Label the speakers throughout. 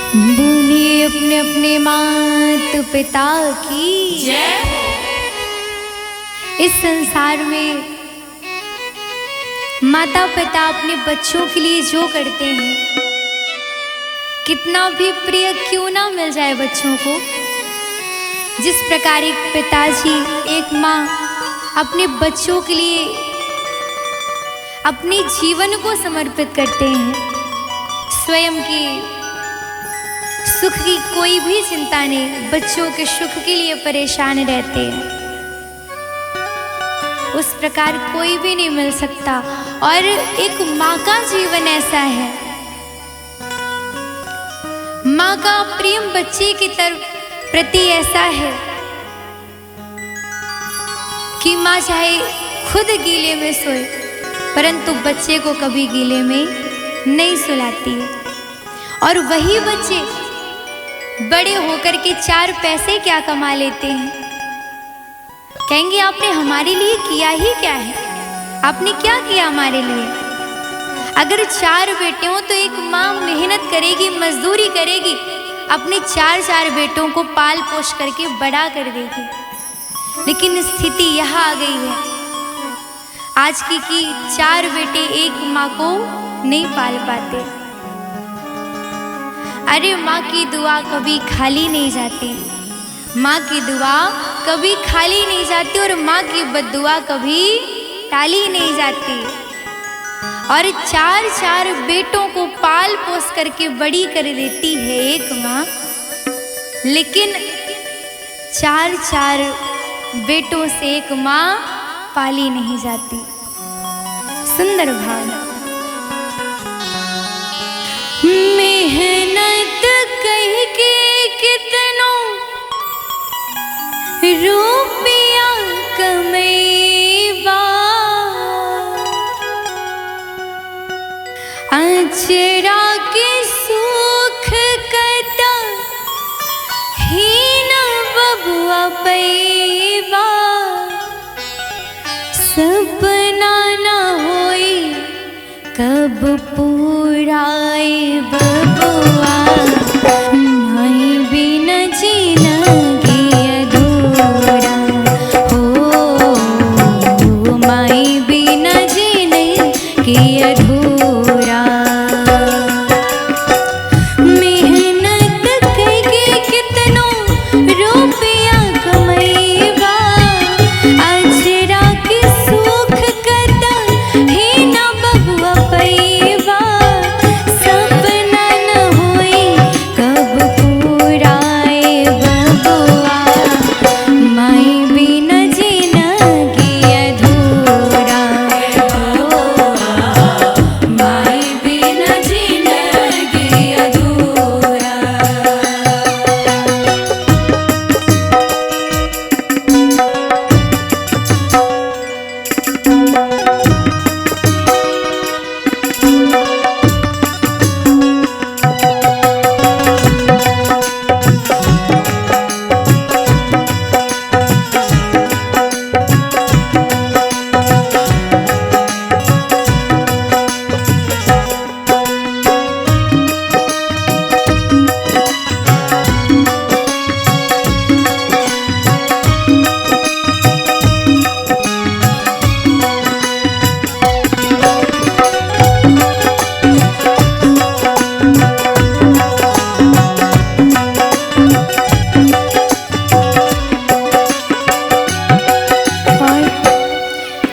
Speaker 1: बोलिए अपने अपने माता पिता की जय। इस संसार में माता पिता अपने बच्चों के लिए जो करते हैं, कितना भी प्रिय क्यों ना मिल जाए बच्चों को, जिस प्रकार एक पिताजी एक माँ अपने बच्चों के लिए अपने जीवन को समर्पित करते हैं, स्वयं की सुख की कोई भी चिंता नहीं, बच्चों के सुख के लिए परेशान रहते हैं, उस प्रकार कोई भी नहीं मिल सकता। और एक माँ का जीवन ऐसा है, माँ का प्रेम बच्चे की तरफ प्रति ऐसा है कि माँ चाहे खुद गीले में सोए परंतु बच्चे को कभी गीले में नहीं सुलाती है। और वही बच्चे बड़े होकर के 4 पैसे क्या कमा लेते हैं, कहेंगे आपने हमारे लिए किया ही क्या है, आपने क्या किया हमारे लिए। अगर 4 बेटे हो तो एक माँ मेहनत करेगी, मजदूरी करेगी, अपने 4 बेटों को पाल पोष करके बड़ा कर देगी। लेकिन स्थिति यह आ गई है आज की कि 4 बेटे एक माँ को नहीं पाल पाते। अरे माँ की दुआ कभी खाली नहीं जाती, माँ की दुआ कभी खाली नहीं जाती और माँ की बद्दुआ कभी टाली नहीं जाती। और 4 बेटों को पाल पोस करके बड़ी कर देती है एक माँ, लेकिन 4 बेटों से एक माँ पाली नहीं जाती। सुंदर भावना। मेहनत कह के कितनों रुपया कमैबा, अचरा के सुख कता ही न बबुआ पैबा, सपना न होई कब पूराए बबुआ, माई बिन जिंदगी अधूरा हो, माई बिन जिंदगी अधूरा। मेहनत करके कितनों रुपया कमैबा, अचरा के सुख कता ही न बबुआ पैबा, सपना न होई कब पूराए बबुआ, माई बिन जिंदगी अधूरा हो, माई बिन जिंदगी अधूरा।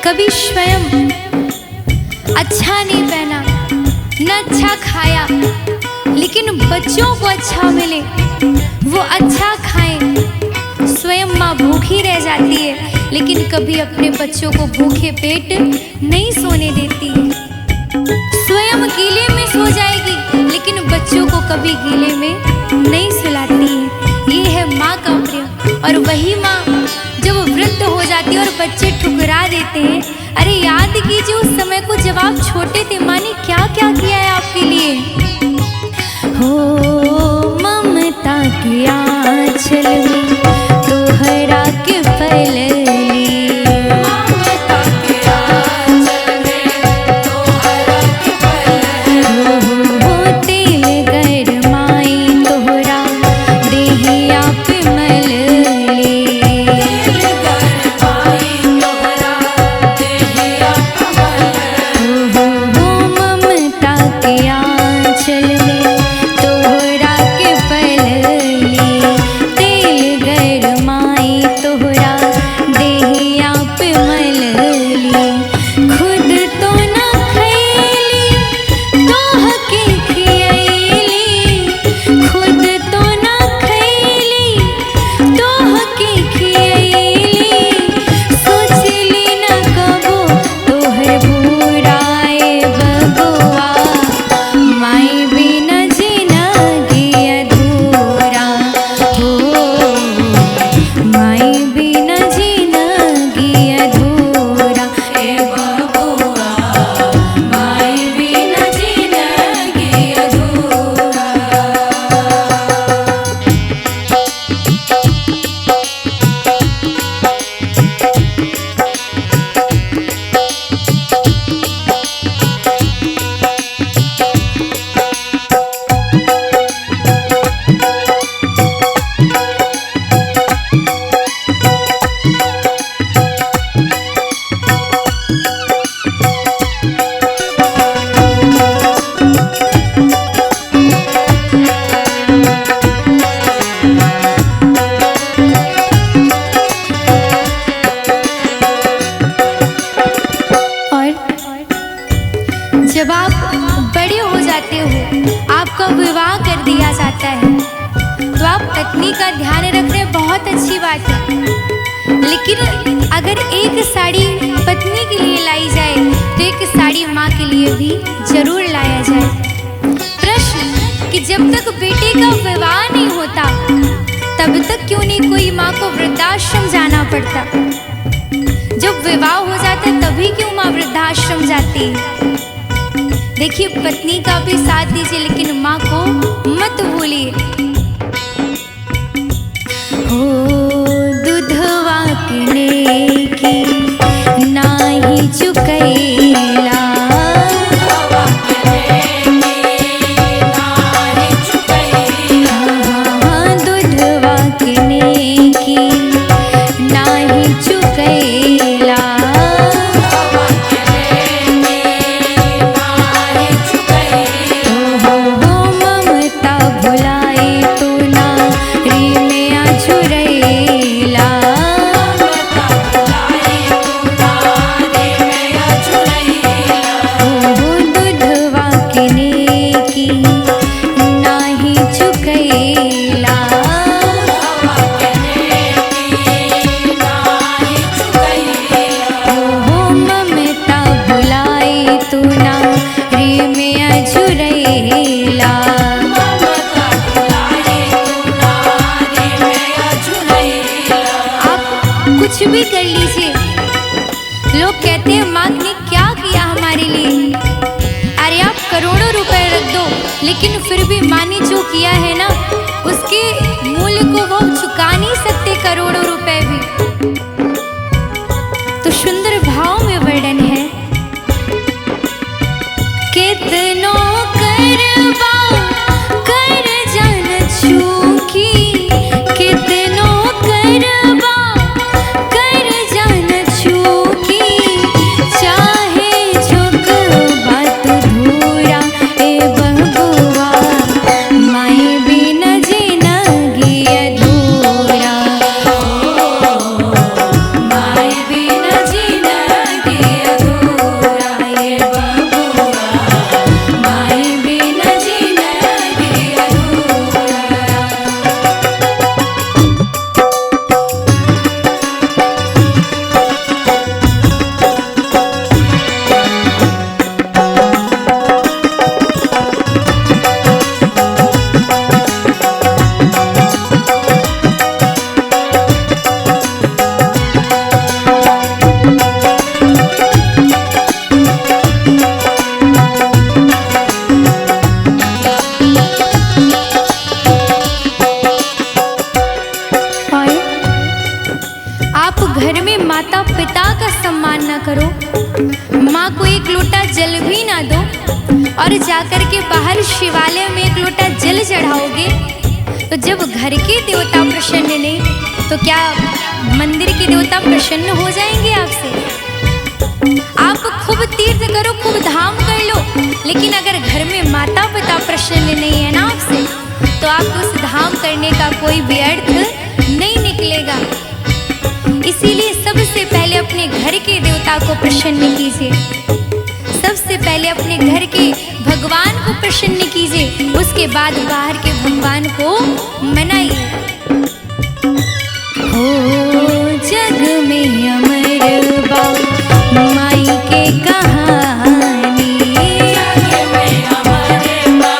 Speaker 1: कभी स्वयं अच्छा नहीं पहना न अच्छा खाया, लेकिन बच्चों को अच्छा मिले, वो अच्छा खाएं। स्वयं माँ भूखी रह जाती है लेकिन कभी अपने बच्चों को भूखे पेट नहीं सोने देती है। स्वयं गीले में सो जाएगी लेकिन बच्चों को कभी गीले में नहीं सुलाती है। ये है माँ का प्रेम। और वही माँ जब वृद्ध हो जाती है और बच्चे ठुकरा देते हैं, अरे याद कीजिए उस समय को जब आप छोटे थे, माँ ने क्या क्या किया है आपके लिए। हो ममता के आंचल में तोहरा के फैलली, ममता के आंचल में तोहरा के फैलली, हो तेल गरमाई विवाह कर दिया जाता है। तो आप पत्नी का ध्यान रख रहे हैं, बहुत अच्छी बात है। लेकिन अगर एक साड़ी पत्नी के लिए लाई जाए तो एक साड़ी माँ के लिए भी जरूर लाया जाए। प्रश्न कि जब तक बेटे का विवाह नहीं होता तब तक क्यों नहीं कोई माँ को वृद्धाश्रम जाना पड़ता? जब विवाह हो जाता है तभी क्यों माँ वृद्धाश्रम जाती है? देखिए, पत्नी का भी साथ दीजिए लेकिन माँ को मत भूलिए। हो दूधवा किने की नाही चुकैला, दूधवा किने की नाही चुकैला, ममता भुलाए तो ना री में आझुरैला, दूधवा किने की नाही चुकैला, ममता भुलाए तो ना री में आझुरैला। कुछ भी कर लीजिए, लोग कहते हैं माँ ने क्या किया हमारे लिए। अरे आप करोड़ों रुपए रख दो लेकिन फिर भी माँ ने जो किया है ना उसके मूल्य को वो चुका नहीं सकते करोड़ों रुपए भी। तो सुंदर भाव में वर्णन है, कितनो करबा कर जन चूकी, कितनो करबा कर जन चूकी, चाहे झुक बात धूरा ए बबुआ, माई बिन जिनगी अधूरा, माई बिन जिनगी अधूरा ए बबुआ, माई बिन जिनगी अधूरा। और आप घर में माता पिता का सम्मान ना करो, माँ को एक लोटा जल भी ना दो और जाकर के बाहर शिवालय में एक लोटा जल चढ़ाओगे, तो जब घर के देवता प्रसन्न नहीं तो क्या मंदिर के देवता प्रसन्न हो जाएंगे आपसे? आप खूब तीर्थ करो, खूब धाम कर लो, लेकिन अगर घर में माता पिता प्रसन्न नहीं है ना आपसे तो आपको उस धाम करने का कोई भी अर्थ नहीं निकलेगा। इसीलिए सबसे पहले अपने घर के देवता को प्रसन्न कीजिए, सबसे पहले अपने घर के भगवान को प्रसन्न कीजिए, उसके बाद बाहर के भगवान को मनाइए। हो जग में अमर बा माई के कहानी, जग में अमर बा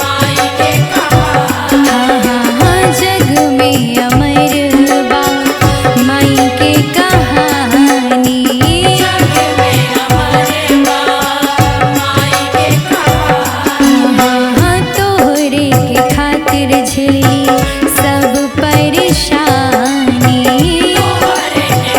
Speaker 1: माई के कहानी, जग में अमर बा माई के कहानी, जग में अमर बा माई के कहानी, तोहरे के खातिर झेली सब परेशानी, तोहरे के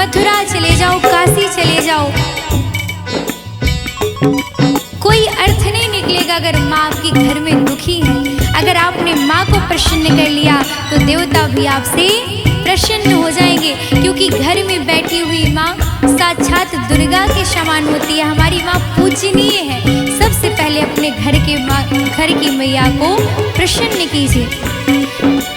Speaker 1: मथुरा चले जाओ, काशी चले जाओ, कोई अर्थ नहीं निकलेगा अगर माँ आपकी घर में दुखी है। अगर आपने माँ को प्रसन्न कर लिया तो देवता भी आपसे प्रसन्न हो जाएंगे, क्योंकि घर में बैठी हुई माँ साक्षात दुर्गा के समान होती है। हमारी माँ पूजनीय है। सबसे पहले अपने घर की मैया को प्रसन्न कीजिए।